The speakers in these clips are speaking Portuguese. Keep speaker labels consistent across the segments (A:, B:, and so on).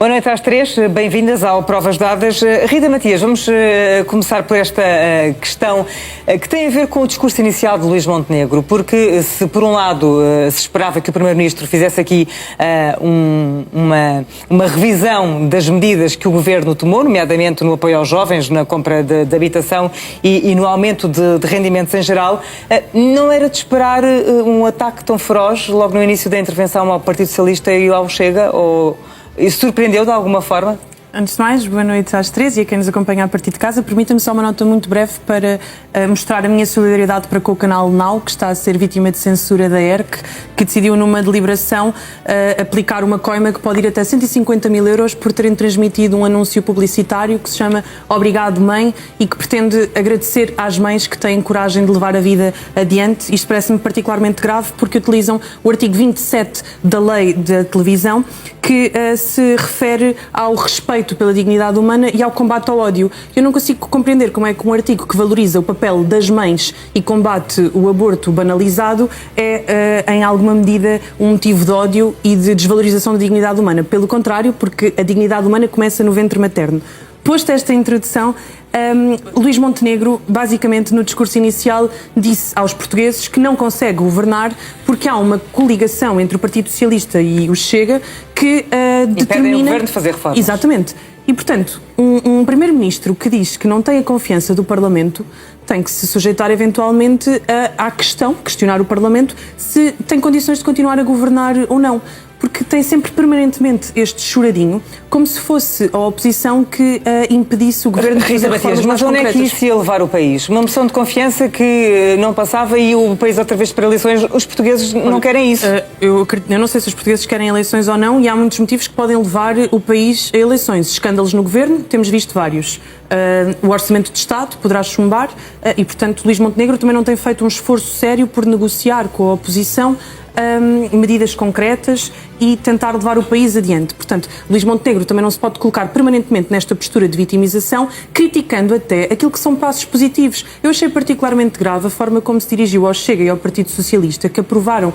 A: Boa noite às três, bem-vindas ao Provas Dadas. Rita Matias, vamos começar por esta questão que tem a ver com o discurso inicial de Luís Montenegro, porque se por um lado se esperava que o Primeiro-Ministro fizesse aqui uma revisão das medidas que o Governo tomou, nomeadamente no apoio aos jovens, na compra de habitação e no aumento de rendimentos em geral, não era de esperar um ataque tão feroz logo no início da intervenção ao Partido Socialista e ao Chega? Ou isso surpreendeu de alguma forma?
B: Antes de mais, boa noite às três e a quem nos acompanha a partir de casa. Permita-me só uma nota muito breve para mostrar a minha solidariedade para com o canal Now, que está a ser vítima de censura da ERC, que decidiu numa deliberação aplicar uma coima que pode ir até 150 mil euros por terem transmitido um anúncio publicitário que se chama Obrigado Mãe e que pretende agradecer às mães que têm coragem de levar a vida adiante. Isto parece-me particularmente grave porque utilizam o artigo 27 da lei da televisão, que se refere ao respeito pela dignidade humana e ao combate ao ódio. Eu não consigo compreender como é que um artigo que valoriza o papel das mães e combate o aborto banalizado é, em alguma medida, um motivo de ódio e de desvalorização da dignidade humana. Pelo contrário, porque a dignidade humana começa no ventre materno. Posto esta introdução, Luís Montenegro, basicamente no discurso inicial, disse aos portugueses que não consegue governar porque há uma coligação entre o Partido Socialista e o Chega que determina...
A: o governo de fazer reformas.
B: Exatamente. E, portanto, um primeiro-ministro que diz que não tem a confiança do Parlamento tem que se sujeitar eventualmente à questão, questionar o Parlamento, se tem condições de continuar a governar ou não. Porque tem sempre permanentemente este choradinho, como se fosse a oposição que impedisse o governo de fazer reformas mais concretas.
A: Mas onde é que isso ia levar o país? Uma moção de confiança que não passava e o país outra vez para eleições. Os portugueses não querem isso.
B: Eu não sei se os portugueses querem eleições ou não, e há muitos motivos que podem levar o país a eleições. Escândalos no governo, temos visto vários. O Orçamento de Estado poderá chumbar e, portanto, Luís Montenegro também não tem feito um esforço sério por negociar com a oposição medidas concretas e tentar levar o país adiante. Portanto, Luís Montenegro também não se pode colocar permanentemente nesta postura de vitimização, criticando até aquilo que são passos positivos. Eu achei particularmente grave a forma como se dirigiu ao Chega e ao Partido Socialista, que aprovaram,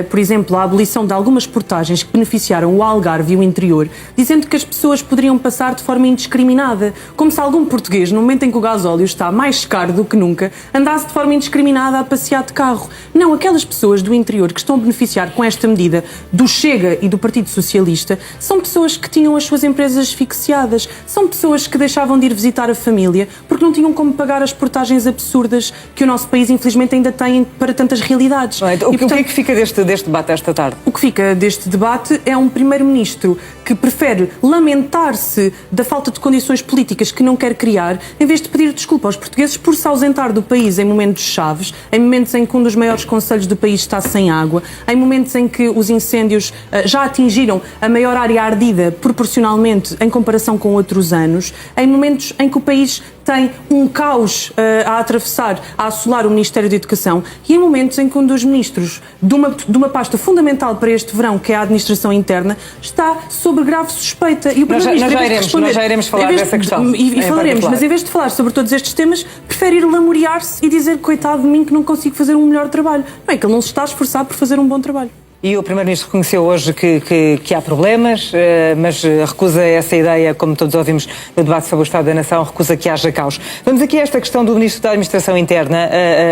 B: por exemplo, a abolição de algumas portagens que beneficiaram o Algarve e o interior, dizendo que as pessoas poderiam passar de forma indiscriminada, como se algum português, no momento em que o gasóleo está mais caro do que nunca, andasse de forma indiscriminada a passear de carro. Não, aquelas pessoas do interior que estão a beneficiar com esta medida do Chega e do Partido Socialista são pessoas que tinham as suas empresas asfixiadas, são pessoas que deixavam de ir visitar a família porque não tinham como pagar as portagens absurdas que o nosso país infelizmente ainda tem para tantas realidades.
A: O que é que fica deste debate esta tarde?
B: O que fica deste debate é um primeiro-ministro que prefere lamentar-se da falta de condições políticas que não quer criar, em vez de pedir desculpa aos portugueses por se ausentar do país em momentos chaves, em momentos em que um dos maiores concelhos do país está sem água, em momentos em que os incêndios já atingiram a maior área ardida proporcionalmente em comparação com outros anos, em momentos em que o país tem um caos a atravessar, a assolar o Ministério da Educação e em momentos em que um dos ministros de uma pasta fundamental para este verão, que é a administração interna, está sob grave suspeita. E o
A: nós já iremos falar dessa questão.
B: E falaremos, mas em vez de falar sobre todos estes temas, prefere ir lamuriar-se e dizer, coitado de mim, que não consigo fazer um melhor trabalho. Não é que ele não se está a esforçar por fazer um bom trabalho.
A: E o Primeiro-Ministro reconheceu hoje que há problemas, mas recusa essa ideia, como todos ouvimos no debate sobre o Estado da Nação, recusa que haja caos. Vamos aqui a esta questão do Ministro da Administração Interna,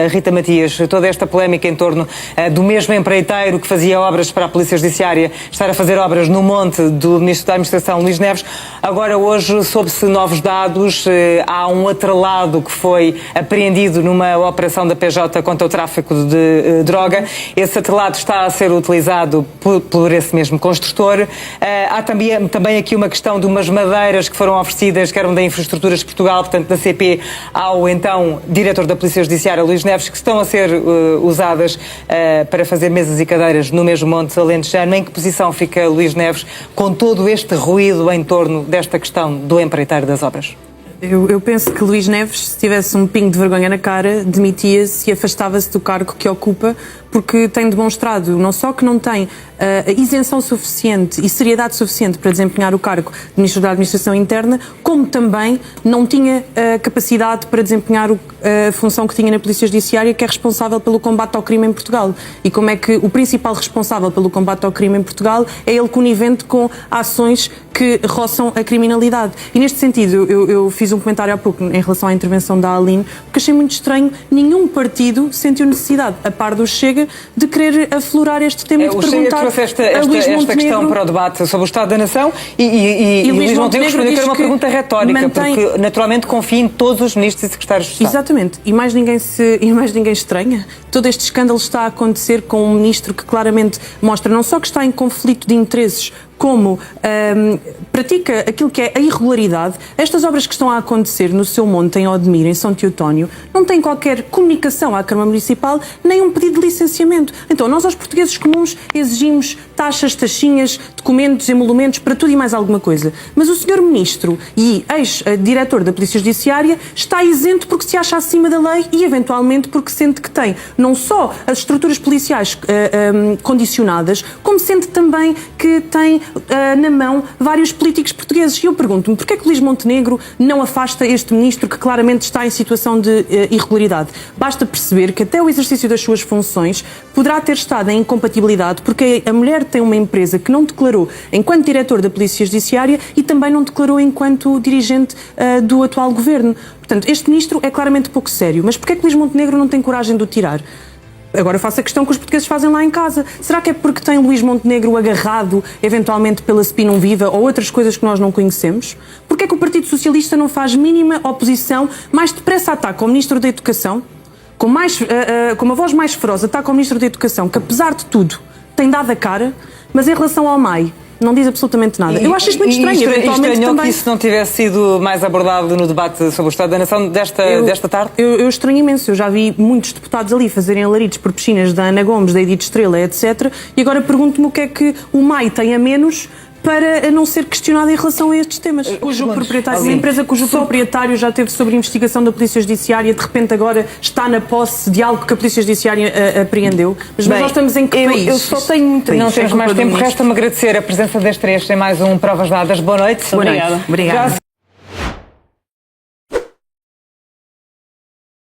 A: Rita Matias, toda esta polémica em torno do mesmo empreiteiro que fazia obras para a Polícia Judiciária estar a fazer obras no monte do Ministro da Administração, Luís Neves. Agora hoje soube-se novos dados, há um atrelado que foi apreendido numa operação da PJ contra o tráfico de droga. Esse atrelado está a ser utilizado por esse mesmo construtor. Há também aqui uma questão de umas madeiras que foram oferecidas, que eram da Infraestruturas de Portugal, portanto da CP, ao então diretor da Polícia Judiciária, Luís Neves, que estão a ser usadas para fazer mesas e cadeiras no mesmo monte alentejano. Em que posição fica Luís Neves com todo este ruído em torno desta questão do empreiteiro das obras?
B: Eu penso que Luís Neves, se tivesse um pingo de vergonha na cara, demitia-se e afastava-se do cargo que ocupa, porque tem demonstrado não só que não tem isenção suficiente e seriedade suficiente para desempenhar o cargo de Ministro da Administração Interna, como também não tinha capacidade para desempenhar a função que tinha na Polícia Judiciária, que é responsável pelo combate ao crime em Portugal. E como é que o principal responsável pelo combate ao crime em Portugal é ele conivente com ações que roçam a criminalidade. E neste sentido, eu fiz um comentário há pouco em relação à intervenção da Aline, porque achei muito estranho, nenhum partido sentiu necessidade, a par do Chega, de querer aflorar este tema e de perguntar
A: a Luís Montenegro esta questão para o debate sobre o Estado da Nação e Luís Montenegro respondeu que era uma pergunta retórica, porque naturalmente confia em todos os ministros e secretários de Estado.
B: Exatamente, e mais ninguém estranha. Todo este escândalo está a acontecer com um ministro que claramente mostra não só que está em conflito de interesses, como pratica aquilo que é a irregularidade. Estas obras que estão a acontecer no Seu Monte, em Odmira, em São Teotónio, não têm qualquer comunicação à Câmara Municipal, nem um pedido de licenciamento. Então, nós aos portugueses comuns exigimos taxas, taxinhas, documentos, emolumentos, para tudo e mais alguma coisa. Mas o Sr. Ministro e ex-diretor da Polícia Judiciária está isento porque se acha acima da lei e, eventualmente, porque sente que tem não só as estruturas policiais condicionadas, como sente também que tem na mão vários políticos portugueses. E eu pergunto-me, porquê é que Luís Montenegro não afasta este ministro que claramente está em situação de irregularidade? Basta perceber que até o exercício das suas funções poderá ter estado em incompatibilidade porque a mulher tem uma empresa que não declarou enquanto diretor da Polícia Judiciária e também não declarou enquanto dirigente do atual governo. Portanto, este ministro é claramente pouco sério. Mas porquê é que Luís Montenegro não tem coragem de o tirar? Agora faço a questão que os portugueses fazem lá em casa. Será que é porque tem Luís Montenegro agarrado, eventualmente, pela Spinum Viva ou outras coisas que nós não conhecemos? Porquê é que o Partido Socialista não faz mínima oposição, mais depressa ataca ao Ministro da Educação, com uma voz mais feroz ataca ao Ministro da Educação, que apesar de tudo tem dado a cara, mas em relação ao MAI não diz absolutamente nada. Eu acho isto muito estranho.
A: Eventualmente também... que isso não tivesse sido mais abordado no debate sobre o Estado da Nação desta tarde?
B: Eu estranho imenso. Eu já vi muitos deputados ali fazerem alaridos por piscinas da Ana Gomes, da Edith Estrela, etc. E agora pergunto-me o que é que o MAI tem a menos para não ser questionado em relação a estes temas. Uma empresa cujo proprietário já teve sobre investigação da Polícia Judiciária, de repente agora está na posse de algo que a Polícia Judiciária apreendeu. Mas nós estamos em que país?
A: Eu só tenho muito... Não temos mais tempo. Resta-me agradecer a presença das três em mais um Provas Dadas. Boa noite.
B: Obrigada.